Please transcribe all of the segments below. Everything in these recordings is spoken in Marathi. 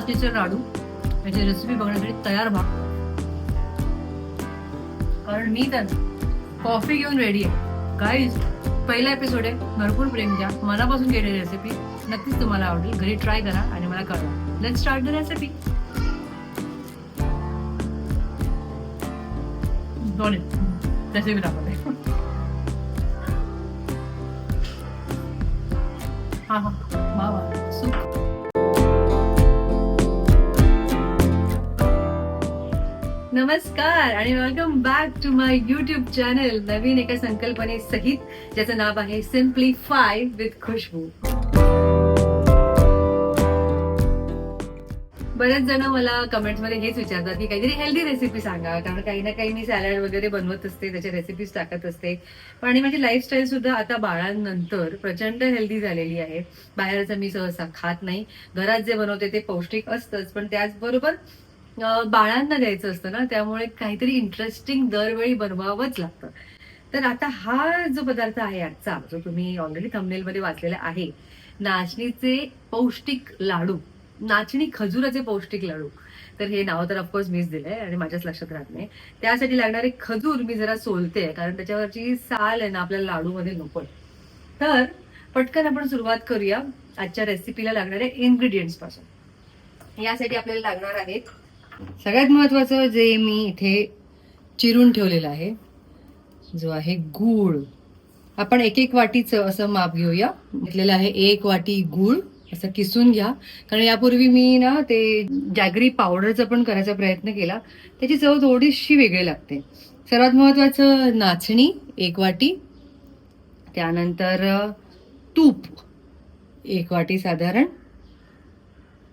नाचणीचे लाडू याची रेसिपी बघण्यासाठी तयार व्हा, कारण मी तर कॉफी घेऊन रेडी आहे. गाईज, पहिला एपिसोड आहे, भरपूर प्रेम द्या, मनापासून केलेली रेसिपी नक्कीच तुम्हाला आवडेल. घरी ट्राय करा आणि मला कळवा. Let's start the recipe. Recipe दाखवते. हा हा वा वा सूप. नमस्कार आणि welcome back to my YouTube channel, नवीन एका संकल्पनेसहित ज्याचं नाव आहे सिम्प्लिफाय विथ खुशबू. बरेच जण मला कमेंट्समध्ये हेच विचारतात की काहीतरी हेल्दी रेसिपी सांगा, कारण काही ना काही मी सॅलड वगैरे बनवत असते, त्याच्या रेसिपीज टाकत असते. पण आणि माझी लाईफस्टाईल सुद्धा आता बाळांनंतर प्रचंड हेल्दी झालेली आहे. बाहेरचं मी सहसा खात नाही. घरात जे बनवते ते पौष्टिक असतंच, पण त्याचबरोबर बाळांना द्यायचं असतं ना, त्यामुळे काहीतरी इंटरेस्टिंग दरवेळी बनवावंच लागतं. तर आता हा जो पदार्थ आहे आजचा, जो तुम्ही ऑलरेडी थंबनेलमध्ये वाचलेला आहे, नाचणीचे पौष्टिक लाडू, नाचणी खजुराचे पौष्टिक लाडू. तर हे नाव तर ऑफकोर्स मीच दिलंय आणि माझ्याच लक्षात राहत नाही. त्यासाठी लागणारे खजूर मी जरा सोलते, कारण त्याच्यावरची साल आहे ना आपल्याला लाडूमध्ये नकोय. तर पटकन आपण सुरुवात करूया आजच्या रेसिपीला लागणाऱ्या इन्ग्रेडियंट्स पासून. यासाठी आपल्याला लागणार आहेत, सगळ्यात महत्वाचं जे मी इथे चिरून ठेवलेलं आहे, जो आहे गूळ. आपण एक वाटीचं असं माप घेऊया. घेतलेलं आहे 1 वाटी गूळ. असं किसून घ्या, कारण यापूर्वी मी ना ते जॅगरी पावडरचा पण करायचा प्रयत्न केला, त्याची चव थोडीशी वेगळी लागते. सर्वात महत्वाचं नाचणी 1 वाटी, त्यानंतर तूप 1 वाटी साधारण,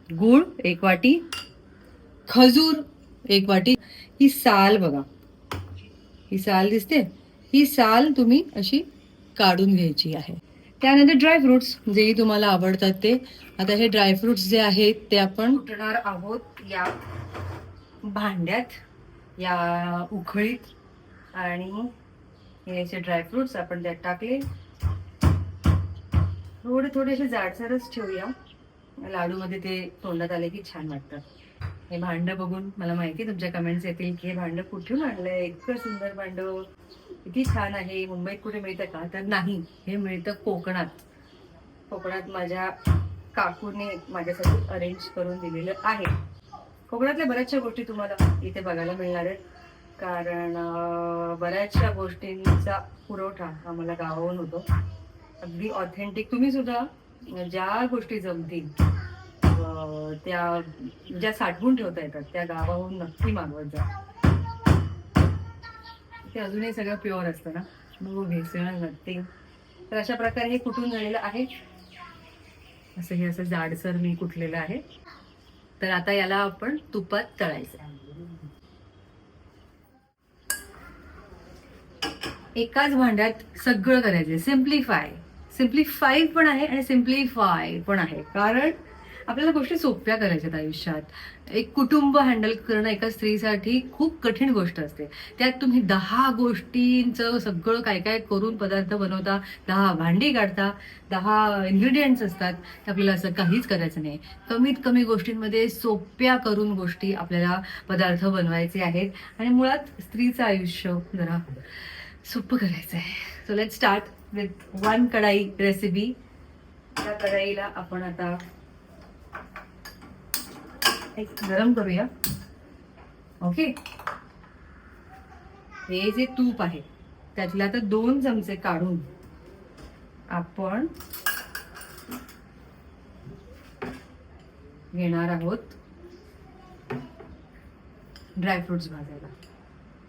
गूळ 1 वाटी, खजूर 1 वाटी. ही साल बघा, ही साल दिसते, ही साल तुम्ही अशी काढून घ्यायची आहे. त्यानंतर ड्रायफ्रुट्स जेही तुम्हाला आवडतात ते. आता हे ड्रायफ्रुट्स जे आहेत ते आपण कुटणार आहोत या भांड्यात, या उखळीत. आणि हे असे ड्रायफ्रुट्स आपण त्यात टाकले. थोडेसे जाडसरच ठेवूया, लाडूमध्ये ते तोंडात आले की छान वाटतं. हे भांड बघून मला माहिती तुमच्या कमेंट्स येतील की हे भांड कुठून आणलंय, इतकं सुंदर भांड, किती छान आहे, मुंबईत कुठे मिळतं का? तर नाही, हे मिळतं कोकणात. कोकणात माझ्या काकूने माझ्यासाठी अरेंज करून दिलेलं आहे. कोकणातल्या बऱ्याचशा गोष्टी तुम्हाला इथे बघायला मिळणार आहेत, कारण बऱ्याचशा गोष्टींचा पुरवठा आम्हाला गावाहून होतो, अगदी ऑथेंटिक. तुम्ही सुद्धा ज्या गोष्टी जमतील त्या ज्या साठवून ठेवता येतात त्या गावाहून नक्की मागवत जा. ते अजूनही सगळं प्युअर असतं ना, नो भेसळ नथिंग. तर अशा प्रकारे हे कुटून झालेलं आहे. असं हे असं जाडसर मी कुटलेलं आहे. तर आता याला आपण तुपात तळायचं. एकाच भांड्यात सगळं करायचं. सिम्प्लिफाय पण आहे आणि सिम्प्लिफाय पण आहे, कारण आपल्याला गोष्टी सोप्या करायच्यात आयुष्यात. एक कुटुंब हँडल करणं एका स्त्रीसाठी खूप कठीण गोष्ट असते. त्यात तुम्ही 10 गोष्टींचं सगळं काय काय करून पदार्थ बनवता, 10 भांडी काढता, 10 इन्ग्रेडियंट्स असतात. तर आपल्याला असं काहीच करायचं नाही. कमीत कमी गोष्टींमध्ये सोप्या करून गोष्टी आपल्याला पदार्थ बनवायचे आहेत, आणि मुळात स्त्रीचं आयुष्य जरा सोपं करायचं आहे. सो लेट्स स्टार्ट विथ 1 कढाई रेसिपी. त्या कढाईला आपण आता एक गरम करूया. ओके, हे जे तूप आहे त्यातले आता 2 चमचे काढून आपण घेणार आहोत ड्रायफ्रुट्स भाजायला.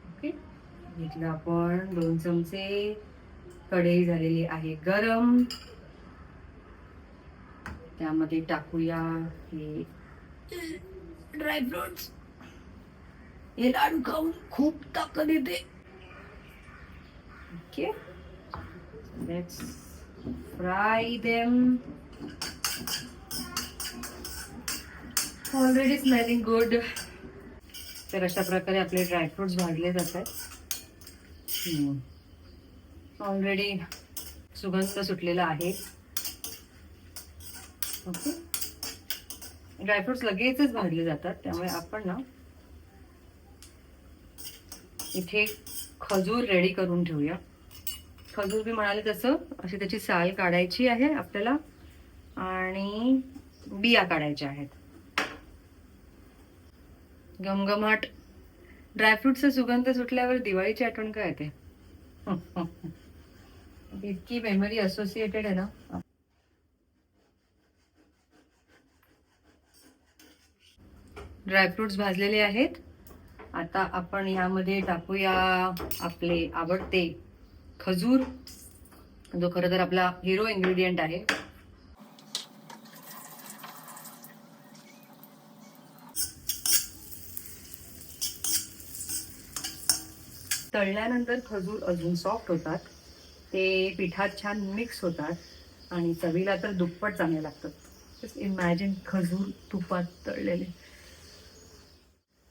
ओके, घेतलं आपण 2 चमचे. कढई झालेली आहे गरम, त्यामध्ये टाकूया हे ड्रायफ्रुट्स. हे लाडू खाऊन खूप ताकद येते. Okay, let's fry them. Already smelling good. तर अशा प्रकारे आपले ड्रायफ्रुट्स भाजले जातात. ऑलरेडी सुगंध सुटलेला आहे. ओके, ड्रायफ्रुट्स लगेचच भाजले जातात, त्यामुळे आपण ना इथे खजूर रेडी करून ठेवूया. खजूर मी म्हणाले तसं अशी त्याची साल काढायची आहे आपल्याला आणि बिया काढायच्या आहेत. घमघमाट. ड्रायफ्रुटचा सुगंध सुटल्यावर दिवाळीची आठवण काय येते? इतकी मेमरी असोसिएटेड आहे ना. ड्रायफ्रुट्स भाजलेले आहेत. आता आपण यामध्ये टाकूया आपले आवडते खजूर, जो खरं तर आपला हिरो इन्ग्रेडियंट आहे. तळल्यानंतर खजूर अजून सॉफ्ट होतात, ते पिठात छान मिक्स होतात आणि चवीला तर दुप्पट चांगले लागतात. जस्ट इमॅजिन खजूर तुपात तळलेले.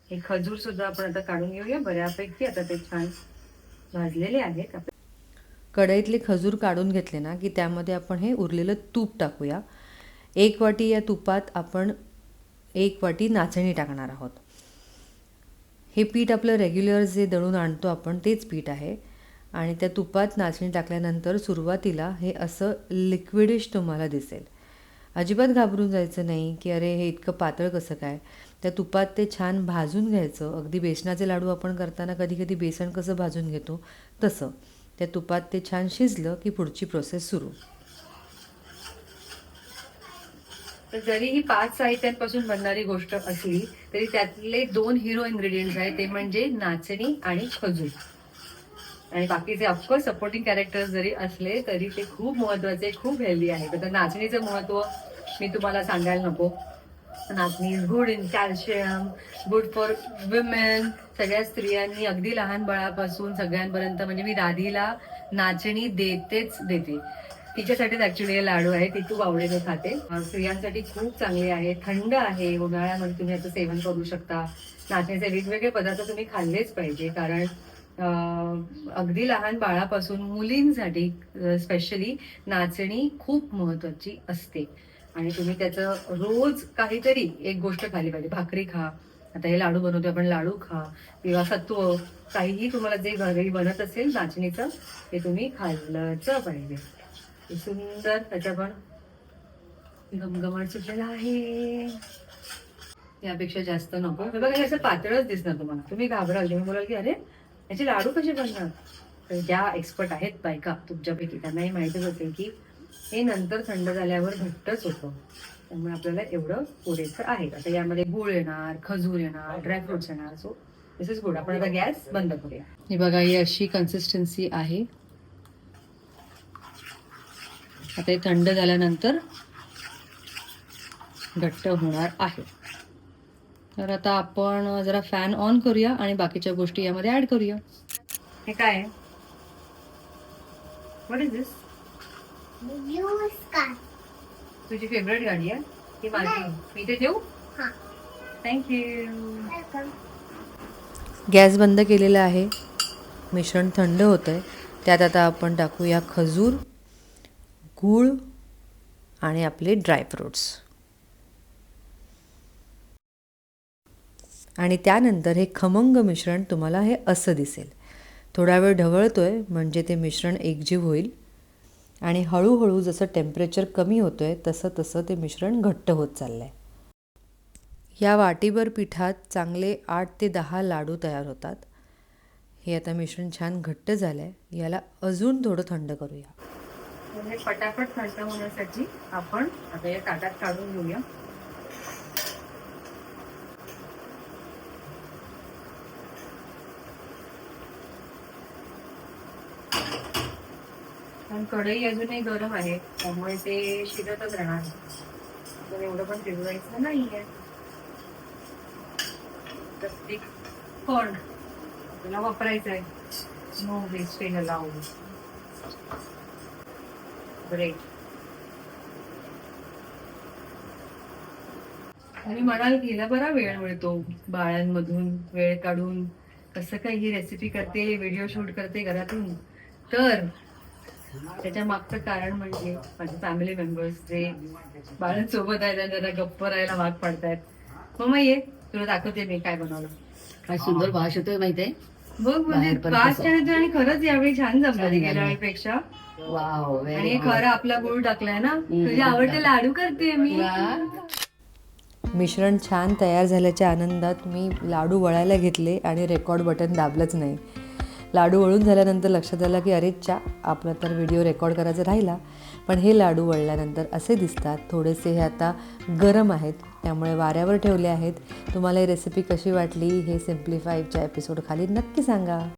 हे खजूर सुद्धा आपण आता काढून घेऊया बऱ्यापैकी. आता ते छान भाजलेले आहेत. कढईतले खजूर काढून घेतले ना की त्यामध्ये आपण हे उरलेलं तूप टाकूया. 1 वाटी या तुपात आपण 1 वाटी नाचणी टाकणार आहोत. हे पीठ आपलं रेग्युलर जे दळून आणतो आपण तेच पीठ आहे आणि त्या तुपात नाचणी टाकल्यानंतर सुरुवातीला हे असं लिक्विडिश तुम्हाला दिसेल. अजिबात घाबरून जायचं नाही की अरे हे इतकं पातळ कसं काय. त्या तुपात ते छान भाजून घ्यायचं. अगदी बेसनाचे लाडू आपण करताना कधी कधी बेसन कसं भाजून घेतो तसं. त्या तुपात ते छान शिजलं की पुढची प्रोसेस सुरू. तर जरी ही 5 साहित्यांपासून बनणारी गोष्ट असली तरी त्यातले 2 हिरो इन्ग्रेडियंट्स आहेत, ते म्हणजे नाचणी आणि खजूर. आणि बाकीचे ऑफकोर्स सपोर्टिंग कॅरेक्टर्स जरी असले तरी ते खूप महत्वाचे, खूप हेल्दी आहेत. तर नाचणीचं महत्व मी तुम्हाला सांगायला नको. नाचणी is good in calcium, good for women. सगळ्या स्त्रियांनी अगदी लहान बाळापासून सगळ्यांपर्यंत, म्हणजे मी राधीला नाचणी देते. तिच्यासाठीच ऍक्च्युली हे लाडू आहे. ती खूप आवडीने खाते. स्त्रियांसाठी खूप चांगले आहे, थंड आहे. उन्हाळ्यामध्ये तुम्ही याचं सेवन करू शकता. नाचणीचे वेगवेगळे पदार्थ तुम्ही खाल्लेच पाहिजे, कारण अगदी लहान बाळापासून मुलींसाठी स्पेशली नाचणी खूप महत्वाची असते. आणि तुम्ही त्याचं रोज काहीतरी एक गोष्ट खाल्ली पाहिजे. भाकरी खा, आता हे लाडू बनवतो आपण, लाडू खा, किंवा सत्व काहीही तुम्हाला जे घरी बनत असेल नाचणीचं ते तुम्ही खाल्लंच पाहिजे. सुंदर त्याच्या पण घमघमाट सुटलेला आहे. यापेक्षा जास्त नको. हे बघा, हे असं पातळच दिसणार तुम्हाला. तुम्ही घाबराल, तुम्ही बोलाल की अरे याचे लाडू कसे बनणार. तर ज्या एक्सपर्ट आहेत बायका तुमच्यापैकी त्यांनाही माहितीच असेल की हे नंतर थंड झाल्यावर घट्टच होतं. त्यामुळे आपल्याला एवढं पुरेसं आहे. आता यामध्ये गुळ येणार, खजूर येणार, ड्रायफ्रुट्स येणार. So this is good. आपण आता गॅस बंद करूया. हे बघा, ही अशी कन्सिस्टन्सी आहे. आता हे थंड झाल्यानंतर घट्ट होणार आहे. तर आता आपण जरा फॅन ऑन करूया आणि बाकीच्या गोष्टी यामध्ये ऍड करूया. हे काय आहे? व्हॉट इज दिस? तुझी फेवरेट गाडी आहे ही माझी. मी इथे ठेवू? थँक्यू. गॅस बंद केलेला आहे. मिश्रण थंड होतंय. त्यात आता आपण टाकूया खजूर, गूळ आणि आपले ड्रायफ्रुट्स. आणि त्यानंतर हे खमंग मिश्रण तुम्हाला हे असं दिसेल. थोडा वेळ ढवळतोय म्हणजे ते मिश्रण एकजीव होईल आणि हळूहळू जसं टेम्परेचर कमी होतोय तसं तसं ते मिश्रण घट्ट होत चाललंय. या वाटीभर पिठात चांगले 8 ते 10 लाडू तयार होतात. हे आता मिश्रण छान घट्ट झालंय. याला अजून थोडं थंड करूया. म्हणजे पटापट थंड होण्यासाठी आपण आता या ताटात काढून घेऊया. कारण कढई अजूनही गरम आहे त्यामुळे ते शिजतच राहणार. तर एवढं पण शिजवायचं नाहीये. प्रत्येक कण आपल्याला वापरायचं आहे. No wastage allowed. ग्रेट. आणि म्हणाल की हिला बरा वेळ मिळतो बाळांमधून वेळ काढून कसं काही ही रेसिपी करते, व्हिडिओ शूट करते घरातून. तर त्याच्या मागचं कारण म्हणजे माझे फॅमिली मेंबर्स जे बाळांसोबत आहेत आणि जरा गप्प राहायला भाग पडतायत. मग ये तुला दाखवते मी काय बनवलं. काय सुंदर वास येतोय माहितीये. बघ म्हणजे बाहेर पण कास्ट कसं? आणि खरंच यावेळी छान जमलं छान गेल्या झालं. वेळेपेक्षा. वाव आणि हे खरं आपला गुळ टाकलाय ना. तुझे आवडते लाडू करते मी. मिश्रण छान तयार झाल्याच्या आनंदात मी लाडू वळायला घेतले आणि रेकॉर्ड बटन दाबलंच नाही. लाडू वळून झाल्यानंतर लक्षात आलं की अरे चा आपला तर व्हिडिओ रेकॉर्ड करायचा राहिला. पण हे लाडू वळल्यानंतर असे दिसतात. थोडेसे हे आता गरम आहेत त्यामुळे वाऱ्यावर ठेवले आहेत. तुम्हाला ही रेसिपी कशी वाटली हे सिम्प्लिफाईच्या एपिसोड खाली नक्की सांगा.